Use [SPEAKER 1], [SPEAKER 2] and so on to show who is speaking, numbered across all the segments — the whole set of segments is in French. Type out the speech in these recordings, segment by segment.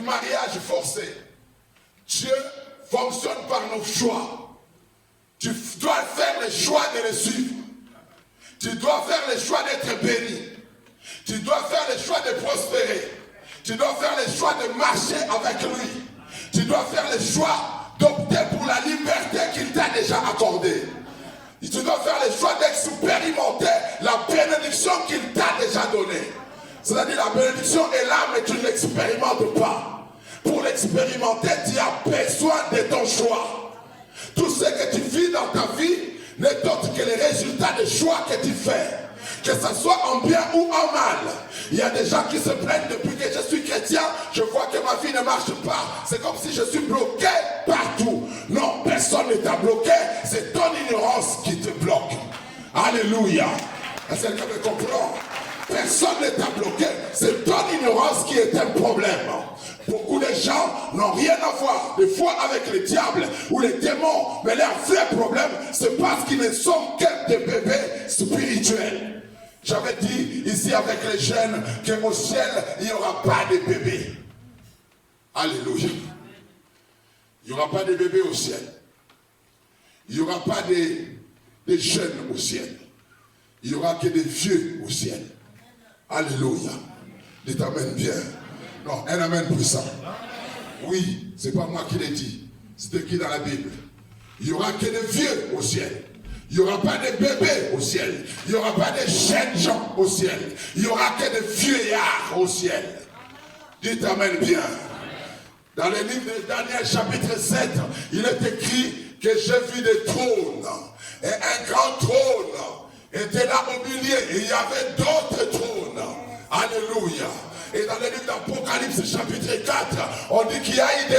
[SPEAKER 1] mariage forcé. Dieu fonctionne par nos choix. Tu dois faire le choix de le suivre. Tu dois faire le choix d'être béni. Tu dois faire le choix de prospérer. Tu dois faire le choix de marcher avec lui. Tu dois faire le choix d'opter pour la liberté qu'il t'a déjà accordée. Tu dois faire le choix d'expérimenter la bénédiction qu'il t'a déjà donnée. C'est-à-dire la bénédiction est là, mais tu ne l'expérimentes pas. Pour l'expérimenter, tu as besoin de ton choix. Tout ce que tu vis dans ta vie n'est autre que le résultat des choix que tu fais. Que ce soit en bien ou en mal. Il y a des gens qui se plaignent depuis que je suis chrétien, je vois que ma vie ne marche pas. C'est comme si je suis bloqué partout. Non, personne ne t'a bloqué, c'est ton ignorance qui te bloque. Alléluia. Est-ce que quelqu'un me comprend? Personne ne t'a bloqué, c'est ton ignorance qui est un problème. Beaucoup de gens n'ont rien à voir, des fois avec le diable ou les démons, mais leur vrai problème, c'est parce qu'ils ne sont que des bébés spirituels. J'avais dit ici avec les jeunes qu'au ciel, il n'y aura pas de bébés. Alléluia. Il n'y aura pas de bébés au ciel. Il n'y aura pas de jeunes au ciel. Il n'y aura que des vieux au ciel. Alléluia. Dites amen bien. Non, un amen puissant. Oui, c'est pas moi qui l'ai dit. C'est écrit dans la Bible. Il n'y aura que des vieux au ciel. Il n'y aura pas de bébés au ciel. Il n'y aura pas de jeunes gens au ciel. Il n'y aura que des vieillards au ciel. Dites amen bien. Dans le livre de Daniel chapitre 7, il est écrit que j'ai vu des trônes. Et un grand trône était là au milieu. Et il y avait d'autres trônes. Alléluia. Et dans le livre d'Apocalypse chapitre 4, on dit qu'il y a eu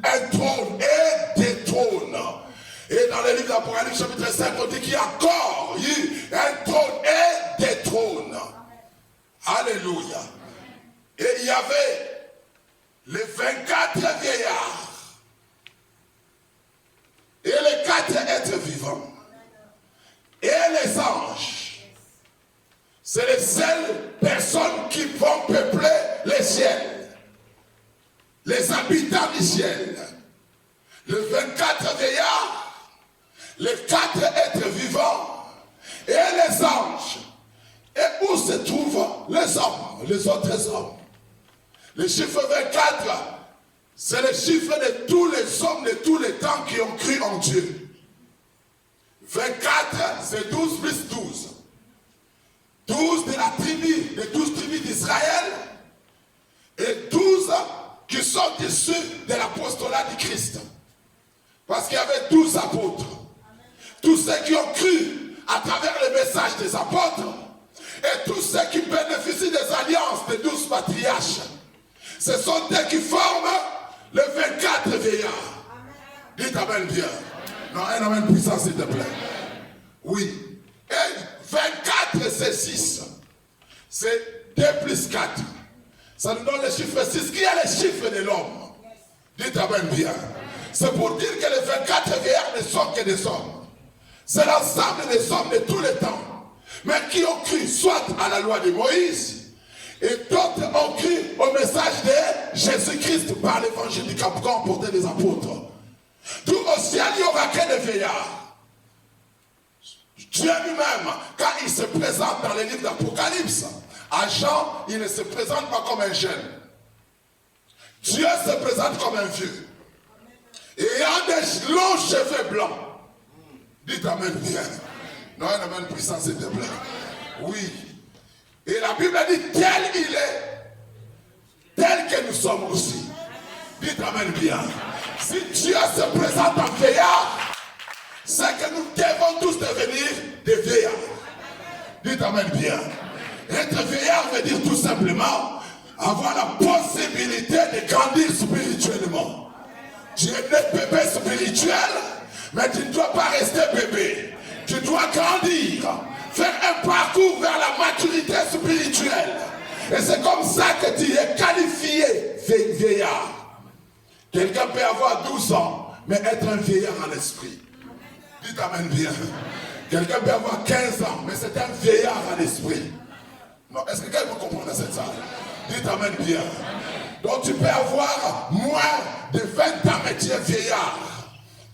[SPEAKER 1] un trône et des trônes. Et dans le livre d'Apocalypse chapitre 5, on dit qu'il y a encore eu un trône et des trônes. Alléluia. Et il y avait les 24 vieillards et les 4 êtres vivants et les anges. C'est les seules personnes qui vont peupler les ciels, les habitants du ciel. Les 24 vieillards, les 4 êtres vivants et les anges. Et où se trouvent les hommes, les autres hommes? Le chiffre 24, c'est le chiffre de tous les hommes de tous les temps qui ont cru en Dieu. 24, c'est 12 plus 12. 12 de la tribu, de 12 tribus d'Israël et 12 qui sont issus de l'apostolat du Christ. Parce qu'il y avait 12 apôtres. Tous ceux qui ont cru à travers le message des apôtres et tous ceux qui bénéficient des alliances des 12 patriarches. Ce sont eux qui forment les 24 vieillards. Dites amen bien. Non, un amen puissant s'il te plaît. Oui. Et 24 c'est 6. C'est 2 plus 4. Ça nous donne le chiffre 6 qui est le chiffre de l'homme. Dites amen bien. C'est pour dire que les 24 vieillards ne sont que des hommes. C'est l'ensemble des hommes de tous les temps. Mais qui ont cru soit à la loi de Moïse, et d'autres ont cru au message de Jésus-Christ par l'évangile du Capricorne emporté des apôtres. D'où au ciel, il n'y aura que des vieillards. Dieu lui-même, quand il se présente dans le livre d'Apocalypse, à Jean, il ne se présente pas comme un jeune. Dieu se présente comme un vieux. Et il a des longs cheveux blancs. Dites amen bien. Non, un amen puissant, s'il te plaît. Oui. Et la Bible dit tel il est, tel que nous sommes aussi. Dites amen bien. Si Dieu se présente en vieillard, c'est que nous devons tous devenir des vieillards. Dites amen bien. Être vieillard veut dire tout simplement avoir la possibilité de grandir spirituellement. Tu es né bébé spirituel, mais tu ne dois pas rester bébé. Tu dois grandir, faire un parcours vers la maturité spirituelle. Et c'est comme ça que tu es qualifié vieillard. Quelqu'un peut avoir 12 ans, mais être un vieillard en esprit. Dites amen bien. Quelqu'un peut avoir 15 ans, mais c'est un vieillard en esprit. Non, est-ce que quelqu'un peut comprendre cette salle? Dites amen bien. Donc tu peux avoir moins de 20 ans, mais tu es vieillard.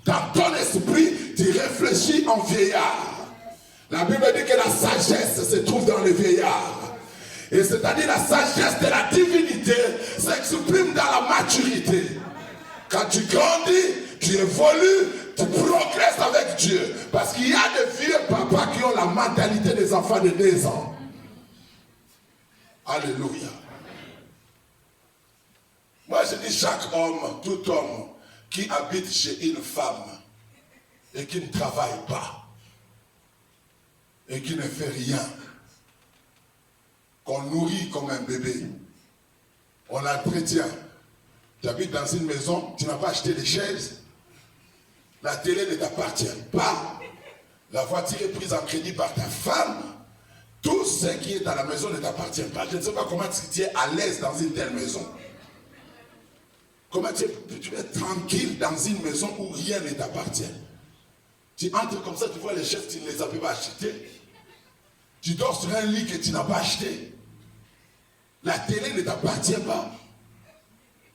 [SPEAKER 1] Dans ton esprit, tu réfléchis en vieillard. La Bible dit que la sagesse se trouve dans le vieillard. Et c'est-à-dire la sagesse de la divinité s'exprime dans la maturité. Quand tu grandis, tu évolues, tu progresses avec Dieu. Parce qu'il y a des vieux papas qui ont la mentalité des enfants de 2 ans. Alléluia. Moi je dis chaque homme, tout homme qui habite chez une femme et qui ne travaille pas et qui ne fait rien, qu'on nourrit comme un bébé, on l'entretient. Tu habites dans une maison, tu n'as pas acheté les chaises, la télé ne t'appartient pas, la voiture est prise en crédit par ta femme, tout ce qui est dans la maison ne t'appartient pas. Je ne sais pas comment tu es à l'aise dans une telle maison. Comment tu es tranquille dans une maison où rien ne t'appartient. Tu entres comme ça, tu vois les chaises, tu ne les as pas achetées. Tu dors sur un lit que tu n'as pas acheté. La télé ne t'appartient pas.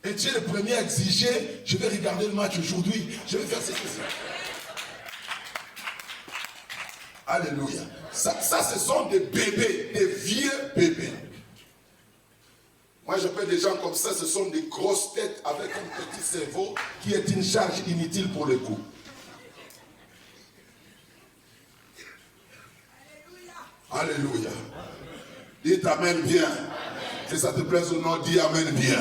[SPEAKER 1] Et tu es le premier à exiger, je vais regarder le match aujourd'hui, je vais faire ceci. Alléluia. Ça, ce sont des bébés, des vieux bébés. Moi, j'appelle des gens comme ça, ce sont des grosses têtes avec un petit cerveau qui est une charge inutile pour le coup. Alléluia. Dites Amen bien. Si ça te plaise ou non, dis Amen bien.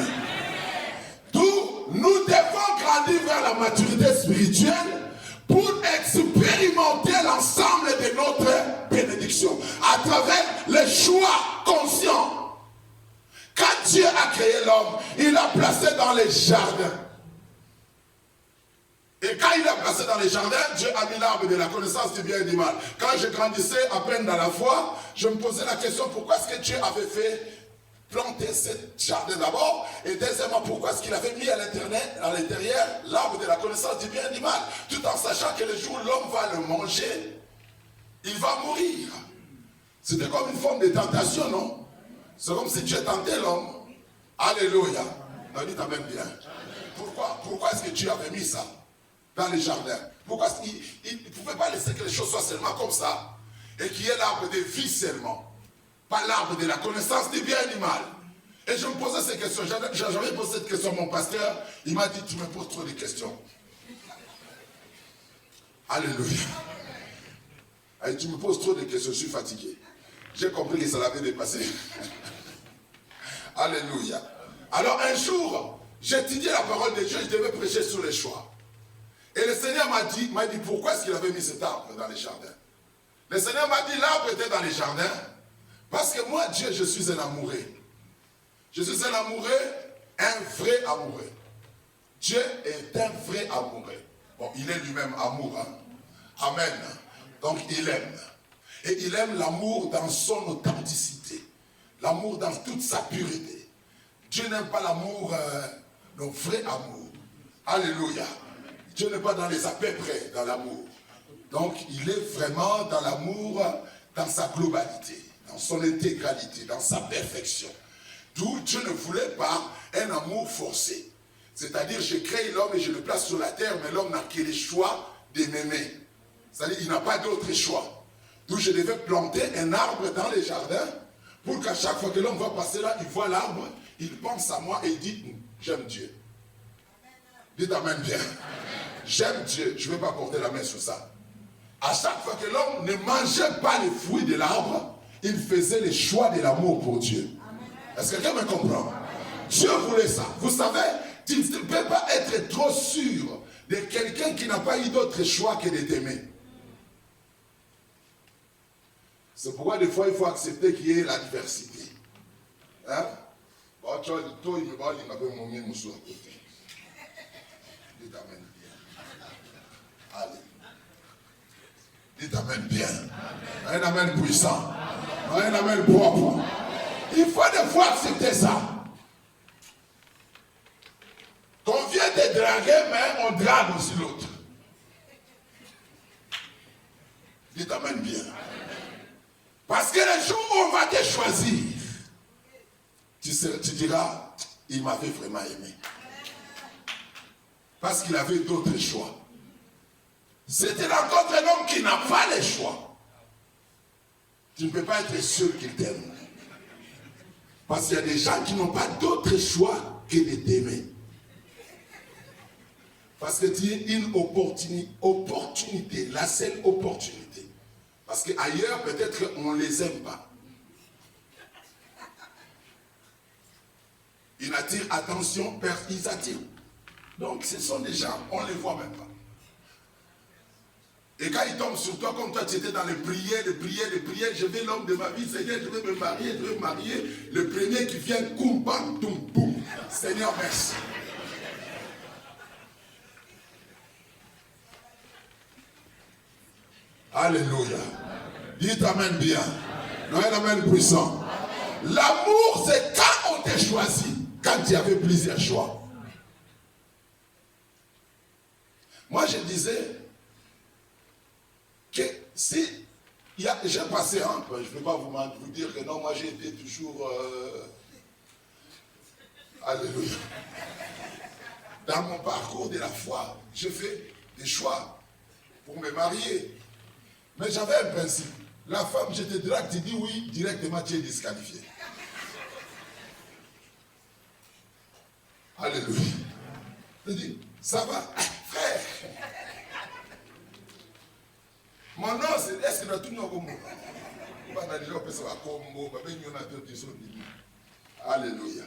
[SPEAKER 1] D'où nous devons grandir vers la maturité spirituelle pour expérimenter l'ensemble de notre bénédiction à travers les choix conscients. Quand Dieu a créé l'homme, il l'a placé dans les jardins. Et quand il l'a placé dans les jardins, Dieu a mis l'arbre de la connaissance du bien et du mal. Quand je grandissais à peine dans la foi, je me posais la question, pourquoi est-ce que Dieu avait fait planter ce jardin d'abord? Et deuxièmement, pourquoi est-ce qu'il avait mis à l'intérieur l'arbre de la connaissance du bien et du mal? Tout en sachant que le jour où l'homme va le manger, il va mourir. C'était comme une forme de tentation, non? C'est comme si Dieu tentait l'homme. Alléluia. On dit Amen bien. Pourquoi est-ce que Dieu avait mis ça dans les jardins? Pourquoi il ne pouvait pas laisser que les choses soient seulement comme ça et qu'il y ait l'arbre de vie seulement, pas l'arbre de la connaissance du bien et du mal? Et je me posais ces questions. J'avais posé cette question à mon pasteur. Il m'a dit, tu me poses trop de questions. Alléluia. Et tu me poses trop de questions, je suis fatigué. J'ai compris que ça l'avait dépassé. Alléluia. Alors un jour, j'étudiais la parole de Dieu, je devais prêcher sur les choix. Et le Seigneur m'a dit pourquoi est-ce qu'il avait mis cet arbre dans les jardins? Le Seigneur m'a dit, l'arbre était dans les jardins, parce que moi, Dieu, je suis un amoureux. Je suis un amoureux, un vrai amoureux. Dieu est un vrai amoureux. Bon, il est lui-même amour. Hein? Amen. Donc, il aime. Et il aime l'amour dans son authenticité. L'amour dans toute sa pureté. Dieu n'aime pas l'amour, le vrai amour. Alléluia. Dieu n'est pas dans les à peu près dans l'amour. Donc il est vraiment dans l'amour, dans sa globalité, dans son intégralité, dans sa perfection. D'où Dieu ne voulait pas un amour forcé. C'est-à-dire, je crée l'homme et je le place sur la terre, mais l'homme n'a que le choix de m'aimer. C'est-à-dire, il n'a pas d'autre choix. D'où je devais planter un arbre dans les jardins pour qu'à chaque fois que l'homme va passer là, il voit l'arbre, il pense à moi et il dit, j'aime Dieu. Dites Amen bien. J'aime Dieu, je ne vais pas porter la main sur ça. À chaque fois que l'homme ne mangeait pas les fruits de l'arbre, il faisait le choix de l'amour pour Dieu. Est-ce que quelqu'un me comprend? Dieu voulait ça. Vous savez, tu ne peux pas être trop sûr de quelqu'un qui n'a pas eu d'autre choix que de t'aimer. C'est pourquoi des fois il faut accepter qu'il y ait la diversité. Hein? Dites Amen bien. Allez. Dites Amen bien. Un Amen puissant. Un Amen propre. Il faut des fois accepter ça. Qu'on vient de draguer, mais on drague aussi l'autre. Dites Amen bien. Parce que le jour où on va te choisir, tu diras, il m'avait vraiment aimé. Parce qu'il avait d'autres choix. C'était rencontre un homme qui n'a pas les choix. Tu ne peux pas être sûr qu'il t'aime. Parce qu'il y a des gens qui n'ont pas d'autre choix que de t'aimer. Parce que tu es une opportunité, la seule opportunité. Parce qu'ailleurs, peut-être on ne les aime pas. Ils attirent attention, ils attirent. Donc ce sont des gens, on ne les voit même pas. Et quand ils tombent sur toi, comme toi tu étais dans les prières, je vais l'homme de ma vie, Seigneur, je vais me marier, le premier qui vient, koum, bam, toum, boum. Seigneur, merci. Alléluia. Dites amen bien. Un amen puissant. L'amour, c'est quand on t'a choisi, quand tu avais plusieurs choix. Moi, je disais que si j'ai passé un peu, je ne vais pas vous dire que non, moi j'ai été toujours alléluia. Dans mon parcours de la foi, j'ai fait des choix pour me marier. Mais j'avais un principe. La femme, je te drague, tu dis oui, directement tu es disqualifié. Alléluia. Je dis, ça va, frère. Mon nom, c'est est-ce que tu as tout le monde? Alléluia.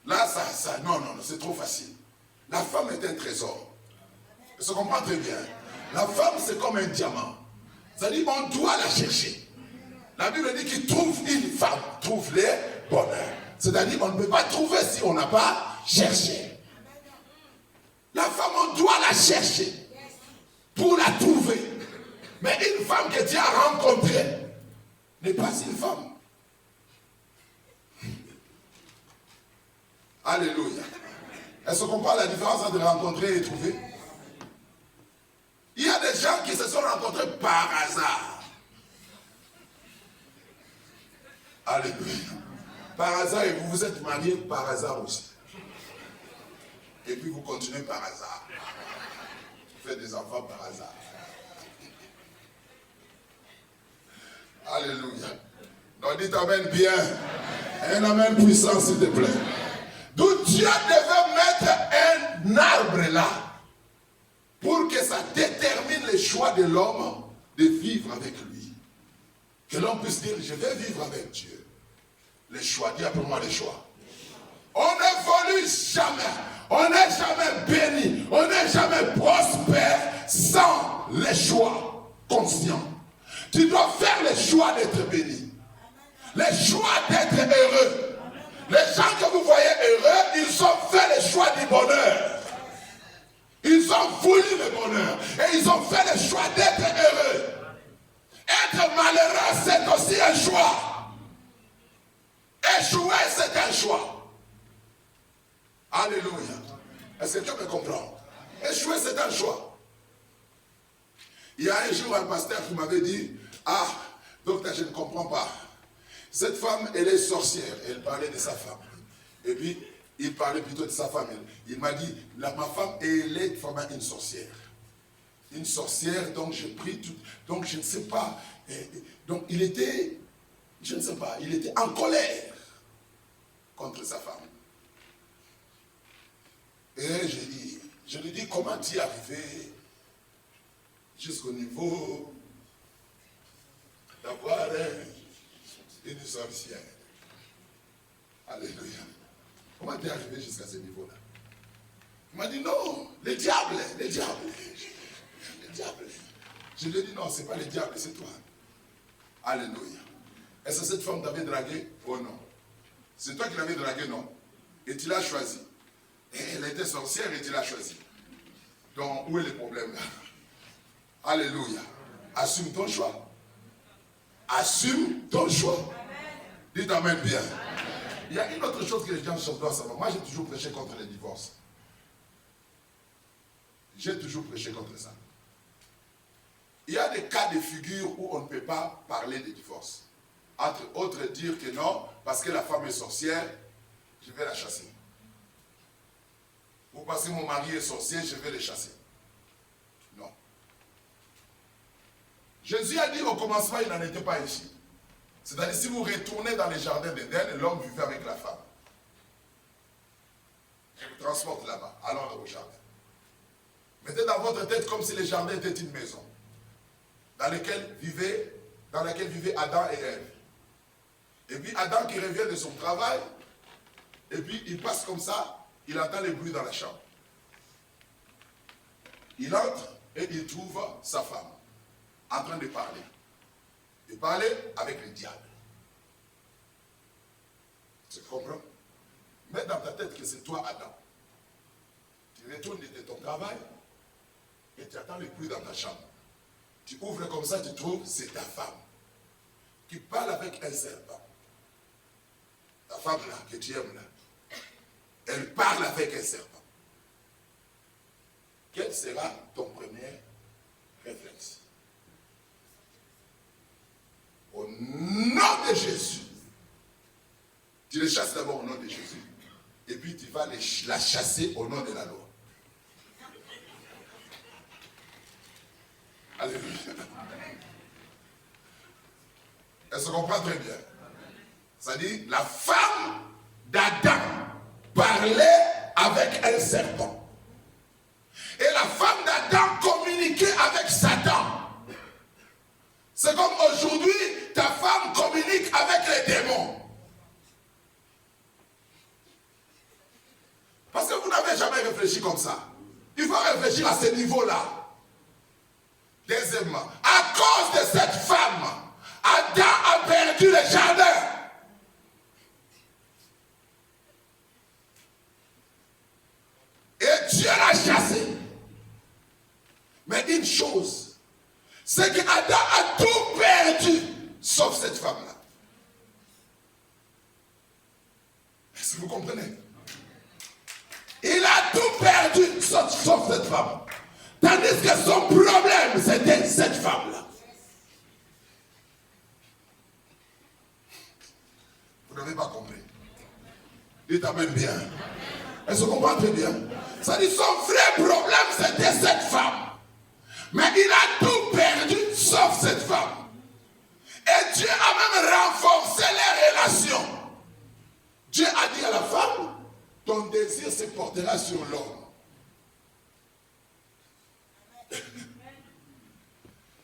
[SPEAKER 1] Là, ça, non, c'est trop facile. La femme est un trésor. Elle se comprend très bien. La femme, c'est comme un diamant. C'est-à-dire qu'on doit la chercher. La Bible dit qu'il trouve une femme, trouve les bonheurs. C'est-à-dire qu'on ne peut pas trouver si on n'a pas cherché. La femme, on doit la chercher pour la trouver. Mais une femme que tu as rencontrée n'est pas une femme. Alléluia. Est-ce qu'on comprend la différence entre rencontrer et trouver? Il y a des gens qui se sont rencontrés par hasard. Alléluia. Par hasard, et vous vous êtes mariés par hasard aussi. Et puis vous continuez par hasard. Vous faites des enfants par hasard. Alléluia. Donc dites amen bien. Un amen puissant, s'il te plaît. D'où Dieu devait mettre un arbre là pour que ça détermine le choix de l'homme de vivre avec lui. Que l'homme puisse dire, je vais vivre avec Dieu. Le choix, dis après moi le choix. On n'évolue jamais. On n'est jamais béni. On n'est jamais prospère sans les choix conscients. Tu dois faire le choix d'être béni. Le choix d'être heureux. Les gens que vous voyez heureux, ils ont fait le choix du bonheur. Ils ont voulu le bonheur. Et ils ont fait le choix d'être heureux. Être malheureux, c'est aussi un choix. Échouer, c'est un choix. Alléluia. Est-ce que tu me comprends? Échouer, c'est un choix. Il y a un jour un pasteur qui m'avait dit, ah, docteur, je ne comprends pas. Cette femme, elle est sorcière. Elle parlait de sa femme. Et puis, il parlait plutôt de sa femme. Il m'a dit, ma femme, elle est vraiment une sorcière. Une sorcière, donc j'ai pris tout. Donc je ne sais pas. Donc il était, je ne sais pas, il était en colère contre sa femme. Et je lui dis, comment tu es arrivé jusqu'au niveau d'avoir une sorcière? Alléluia. Comment tu es arrivé jusqu'à ce niveau-là? Il m'a dit, non, le diable. Je lui ai dit, non, ce n'est pas le diable, c'est toi. Alléluia. Est-ce que cette femme t'avait dragué? Oh non. C'est toi qui l'avais dragué, non? Et tu l'as choisi. Et elle était sorcière et tu l'as choisi. Donc, où est le problème là? Alléluia. Assume ton choix. Assume ton choix. Dites amen bien. Il y a une autre chose que les gens doivent savoir. Moi, j'ai toujours prêché contre les divorces. J'ai toujours prêché contre ça. Il y a des cas de figure où on ne peut pas parler de divorce. Entre autres, dire que non, parce que la femme est sorcière, je vais la chasser. Ou parce que mon mari est sorcier, je vais le chasser. Non. Jésus a dit au commencement, il n'en était pas ici. C'est-à-dire, si vous retournez dans les jardins d'Éden, l'homme vivait avec la femme. Je vous transporte là-bas, allons dans vos jardins. Mettez dans votre tête comme si les jardins étaient une maison dans laquelle vivaient Adam et Ève. Et puis Adam qui revient de son travail, et puis il passe comme ça, il entend les bruits dans la chambre. Il entre et il trouve sa femme en train de parler. Il parlait avec le diable. Tu comprends? Mets dans ta tête que c'est toi Adam. Tu retournes de ton travail et tu attends les bruits dans ta chambre. Tu ouvres comme ça, tu trouves, c'est ta femme qui parle avec un serpent. Ta femme là, que tu aimes là, elle parle avec un serpent. Quel sera ton premier réflexe? Au nom de Jésus, tu les chasses d'abord au nom de Jésus, et puis tu vas la chasser au nom de la loi. Alléluia. Elle se comprend très bien. C'est-à-dire, la femme d'Adam parlait avec un serpent. Et la femme d'Adam communiquait avec Satan. C'est comme aujourd'hui, ta femme communique avec les démons. Parce que vous n'avez jamais réfléchi comme ça. Il faut réfléchir à ce niveau-là. Deuxièmement, à cause de cette femme, Adam a perdu le jardin. Et Dieu l'a chassé. Mais une chose, c'est qu'Adam a tout perdu, sauf cette femme-là. Est-ce que vous comprenez? Il a tout perdu, sauf cette femme. Tandis que son problème, c'était cette femme-là. Vous n'avez pas compris. Dites amen bien. Elle se comprend très bien. Ça dit, son vrai problème, c'était cette femme. Mais il a tout perdu, sauf cette femme. Et Dieu a même renforcé les relations. Dieu a dit à la femme, ton désir se portera sur l'homme.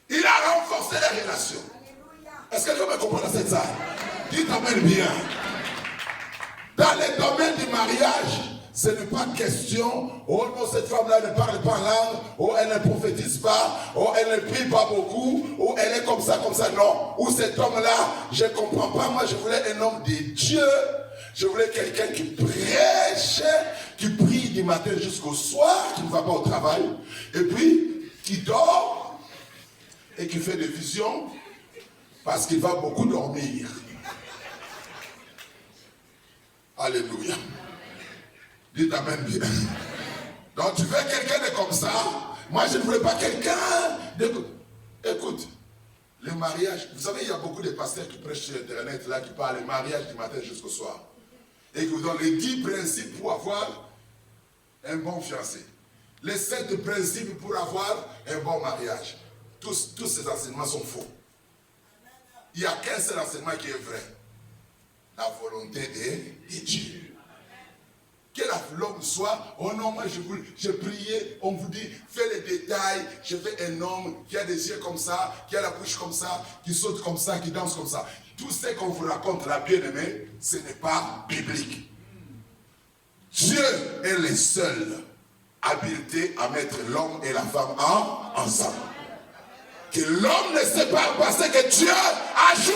[SPEAKER 1] Il a renforcé les relations. Est-ce que quelqu'un me comprend dans cette salle? Dites amen bien. Dans les domaines du mariage, ce n'est pas question, oh non, cette femme-là ne parle pas langue, oh elle ne prophétise pas, oh elle ne prie pas beaucoup, oh elle est comme ça, non. Ou cet homme-là, je ne comprends pas, moi je voulais un homme de Dieu, je voulais quelqu'un qui prêche, qui prie du matin jusqu'au soir, qui ne va pas au travail, et puis qui dort et qui fait des visions parce qu'il va beaucoup dormir. Alléluia. Dites amen bien. Donc tu veux quelqu'un de comme ça. Moi je ne voulais pas quelqu'un de... Écoute, le mariage, vous savez il y a beaucoup de pasteurs qui prêchent sur internet là, qui parlent du mariage du matin jusqu'au soir. Et qui vous donnent les 10 principes pour avoir un bon fiancé. Les 7 principes pour avoir un bon mariage. Tous ces enseignements sont faux. Il n'y a qu'un seul enseignement qui est vrai. La volonté de Dieu. Que l'homme soit, oh non, moi je priais, on vous dit, fais les détails, je veux un homme qui a des yeux comme ça, qui a la bouche comme ça, qui saute comme ça, qui danse comme ça. Tout ce qu'on vous raconte, la bien-aimée, ce n'est pas biblique. Dieu est le seul habilité à mettre l'homme et la femme ensemble. Que l'homme ne sépare pas ce que Dieu a choisi.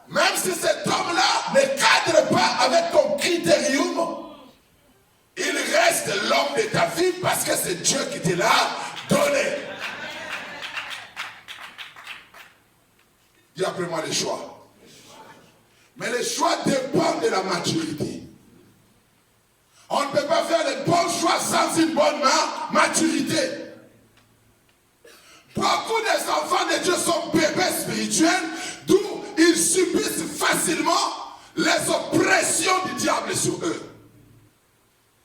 [SPEAKER 1] Même si cet homme-là ne cadre pas avec ton critérium, il reste l'homme de ta vie parce que c'est Dieu qui te l'a donné. Dis après moi les choix. Mais les choix dépendent de la maturité. On ne peut pas faire les bons choix sans une bonne maturité. Beaucoup des enfants de Dieu sont bébés spirituels, d'où ils subissent facilement les oppressions du diable sur eux.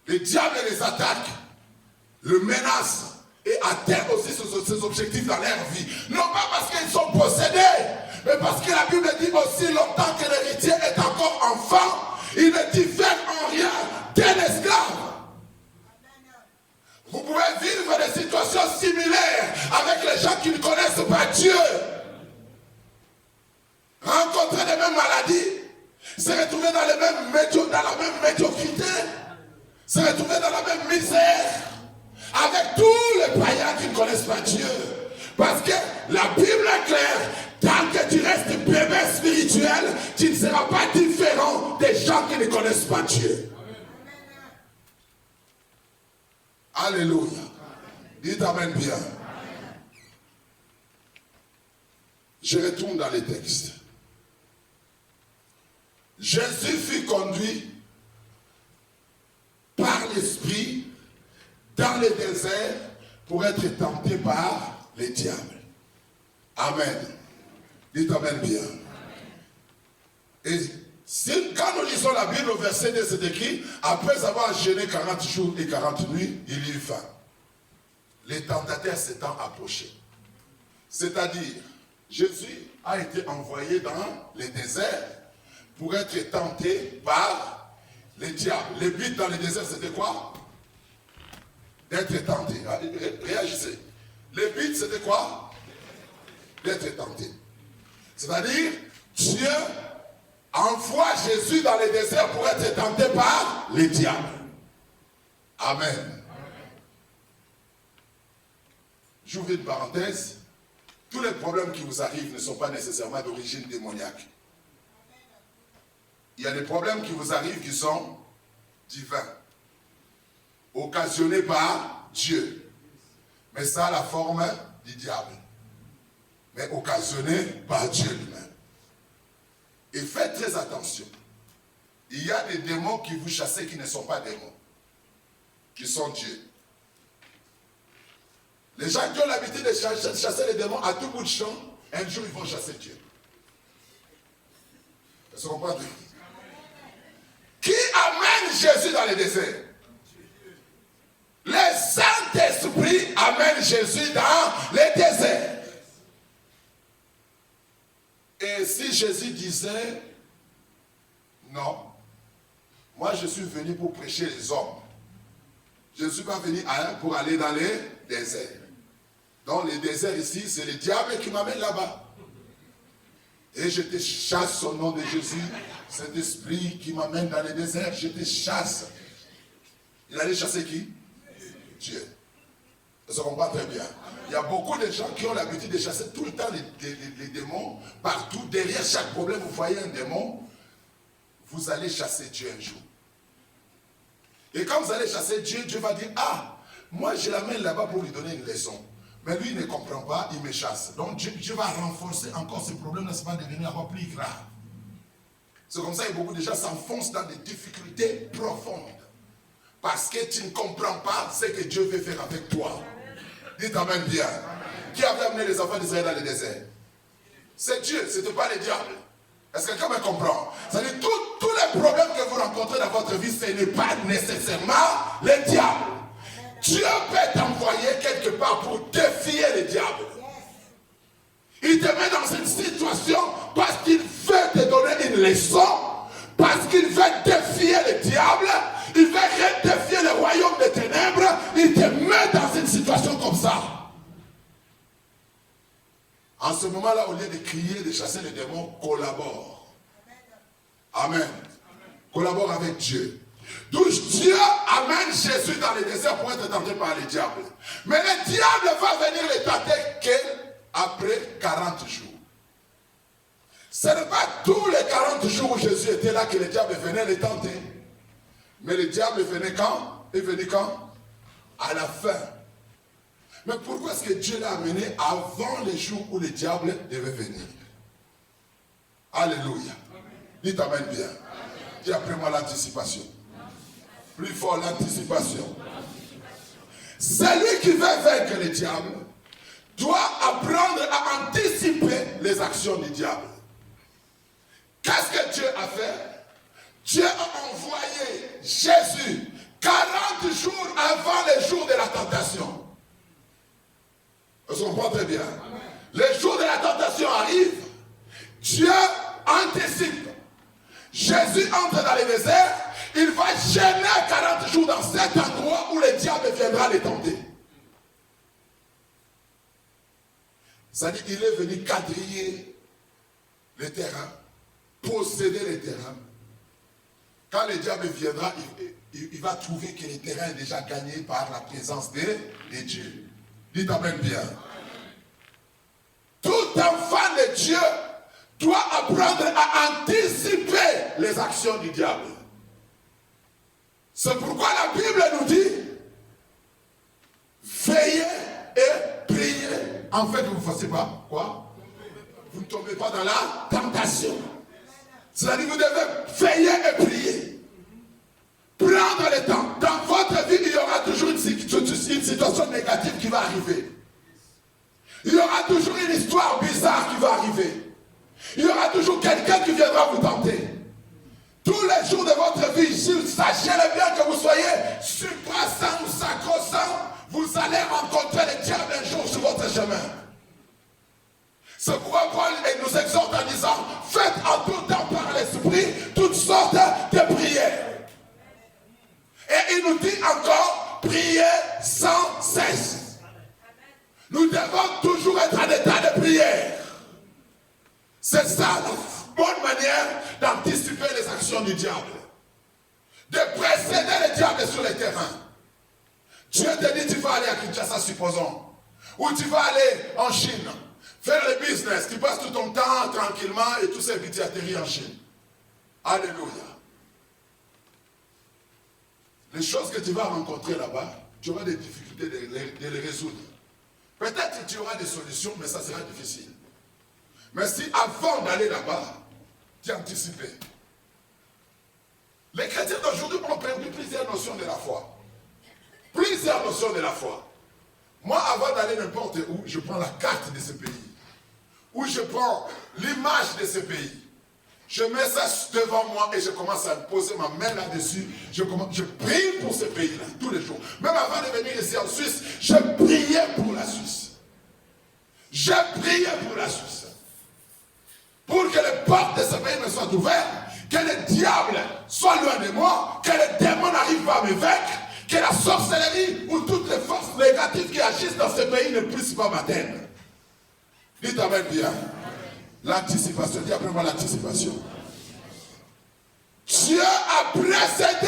[SPEAKER 1] Le diable les attaque, le menace et atteint aussi ses objectifs dans leur vie. Non pas parce qu'ils sont possédés, mais parce que la Bible dit aussi longtemps que l'héritier est encore enfant, il ne diffère en rien d'un esclave. Vous pouvez vivre des situations similaires avec les gens qui ne connaissent pas Dieu. Rencontrer les mêmes maladies, se retrouver dans la même médiocrité, se retrouver dans la même misère, avec tous les païens qui ne connaissent pas Dieu. Parce que la Bible est claire, tant que tu restes bébé spirituel, tu ne seras pas différent des gens qui ne connaissent pas Dieu. Alléluia. Dites Amen bien. Je retourne dans les textes. Jésus fut conduit par l'Esprit dans le désert pour être tenté par les diables. Amen. Dites Amen bien. Et quand nous lisons la Bible, au verset 2, c'est écrit, après avoir jeûné 40 jours et 40 nuits, il eut faim. Les tentateurs s'étant approchés. C'est-à-dire, Jésus a été envoyé dans le désert pour être tenté par les diables. Le but dans le désert, c'était quoi? D'être tenté. Réagissez. Le but, c'était quoi? D'être tenté. C'est-à-dire, Dieu envoie Jésus dans le désert pour être tenté par les diables. Amen. J'ouvre une parenthèse. Tous les problèmes qui vous arrivent ne sont pas nécessairement d'origine démoniaque. Il y a des problèmes qui vous arrivent qui sont divins, occasionnés par Dieu. Mais ça a la forme du diable. Mais occasionnés par Dieu lui-même. Et faites très attention. Il y a des démons qui vous chassent qui ne sont pas démons, qui sont Dieu. Les gens qui ont l'habitude de chasser les démons à tout bout de champ, un jour ils vont chasser Dieu. Vous comprenez? Qui amène Jésus dans le désert? Le Saint-Esprit amène Jésus dans le désert. Et si Jésus disait, non, moi je suis venu pour prêcher les hommes. Je ne suis pas venu pour aller dans les déserts. Dans les déserts ici, c'est le diable qui m'amène là-bas. Et je te chasse au nom de Jésus. Cet esprit qui m'amène dans les déserts, je te chasse. Il allait chasser qui? Dieu. Ça comprend très bien. Il y a beaucoup de gens qui ont l'habitude de chasser tout le temps les démons. Partout, derrière chaque problème, vous voyez un démon. Vous allez chasser Dieu un jour. Et quand vous allez chasser Dieu, Dieu va dire, ah, moi je l'amène là-bas pour lui donner une leçon. Mais lui, il ne comprend pas, il me chasse. Donc Dieu va renforcer encore ce problème, ça va devenir encore plus grave. C'est comme ça que beaucoup de gens s'enfoncent dans des difficultés profondes. Parce que tu ne comprends pas ce que Dieu veut faire avec toi. Dites Amen bien. Amen. Qui avait amené les enfants d'Israël dans le désert? C'est Dieu, ce n'était pas le diable. Est-ce que quelqu'un me comprend? C'est-à-dire tous les problèmes que vous rencontrez dans votre vie, ce n'est pas nécessairement le diable. Dieu peut t'envoyer quelque part pour défier le diable. Il te met dans une situation parce qu'il veut te donner une leçon, parce qu'il veut défier le diable, il veut défier le royaume des ténèbres, il te met dans une situation comme ça. En ce moment-là, au lieu de crier, de chasser les démons, collabore. Amen. Amen. Collabore avec Dieu. Donc Dieu amène Jésus dans le désert pour être tenté par le diable. Mais le diable va venir le tenter qu'après 40 jours. Ce n'est pas tous les 40 jours où Jésus était là que le diable venait le tenter. Mais le diable venait quand? Il venait quand? À la fin. Mais pourquoi est-ce que Dieu l'a amené avant les jours où le diable devait venir? Alléluia. Dites Amen bien. Dis après moi l'anticipation. Plus fort l'anticipation. Celui qui veut vaincre le diable doit apprendre à anticiper les actions du diable. Qu'est-ce que Dieu a fait? Dieu a envoyé Jésus 40 jours avant les jours de la tentation. On se comprend très bien. Les jours de la tentation arrivent. Dieu anticipe. Jésus entre dans le désert. Il va gêner 40 jours dans cet endroit où le diable viendra les tenter. C'est-à-dire qu'il est venu quadriller le terrain, posséder le terrain. Quand le diable viendra, il va trouver que le terrain est déjà gagné par la présence de Dieu. Dites amen bien. Tout enfant de Dieu doit apprendre à anticiper les actions du diable. C'est pourquoi la Bible nous dit veillez et priez. En fait, vous ne fassiez pas quoi? Vous ne tombez pas dans la tentation. C'est-à-dire que vous devez veiller et prier. Prendre le temps. Dans votre vie, il y aura toujours une situation négative qui va arriver. Il y aura toujours une histoire bizarre qui va arriver. Il y aura toujours quelqu'un qui viendra vous tenter. Tous les jours de votre vie, sachez-le bien que vous soyez surpassant ou sacro-saint, vous allez rencontrer le diable un jour sur votre chemin. C'est pourquoi Paul nous exhorte en disant, faites en tout temps par l'esprit toutes sortes de prières. Et il nous dit encore, priez sans cesse. Nous devons toujours être en état de prière. C'est ça la bonne manière d'anticiper les actions du diable. De précéder le diable sur le terrain. Dieu te dit, tu vas aller à Kinshasa, supposons. Ou tu vas aller en Chine. Faire le business. Tu passes tout ton temps tranquillement et tout ça, puis tu atterris en Chine. Alléluia. Les choses que tu vas rencontrer là-bas, tu auras des difficultés de les résoudre. Peut-être que tu auras des solutions, mais ça sera difficile. Mais si avant d'aller là-bas, tu anticipais. Les chrétiens d'aujourd'hui ont perdu plusieurs notions de la foi. Plusieurs notions de la foi. Moi, avant d'aller n'importe où, je prends la carte de ce pays. Ou je prends l'image de ce pays. Je mets ça devant moi et je commence à poser ma main là-dessus. Je prie pour ce pays-là, tous les jours. Même avant de venir ici en Suisse, je priais pour la Suisse. Je priais pour la Suisse. Pour que les portes de ce pays me soient ouvertes, que le diable soit loin de moi, que les démons n'arrivent pas à me vaincre, que la sorcellerie ou toutes les forces négatives qui agissent dans ce pays ne puissent pas m'atteindre. Dites amen bien. L'anticipation, dis après moi l'anticipation. Dieu a précédé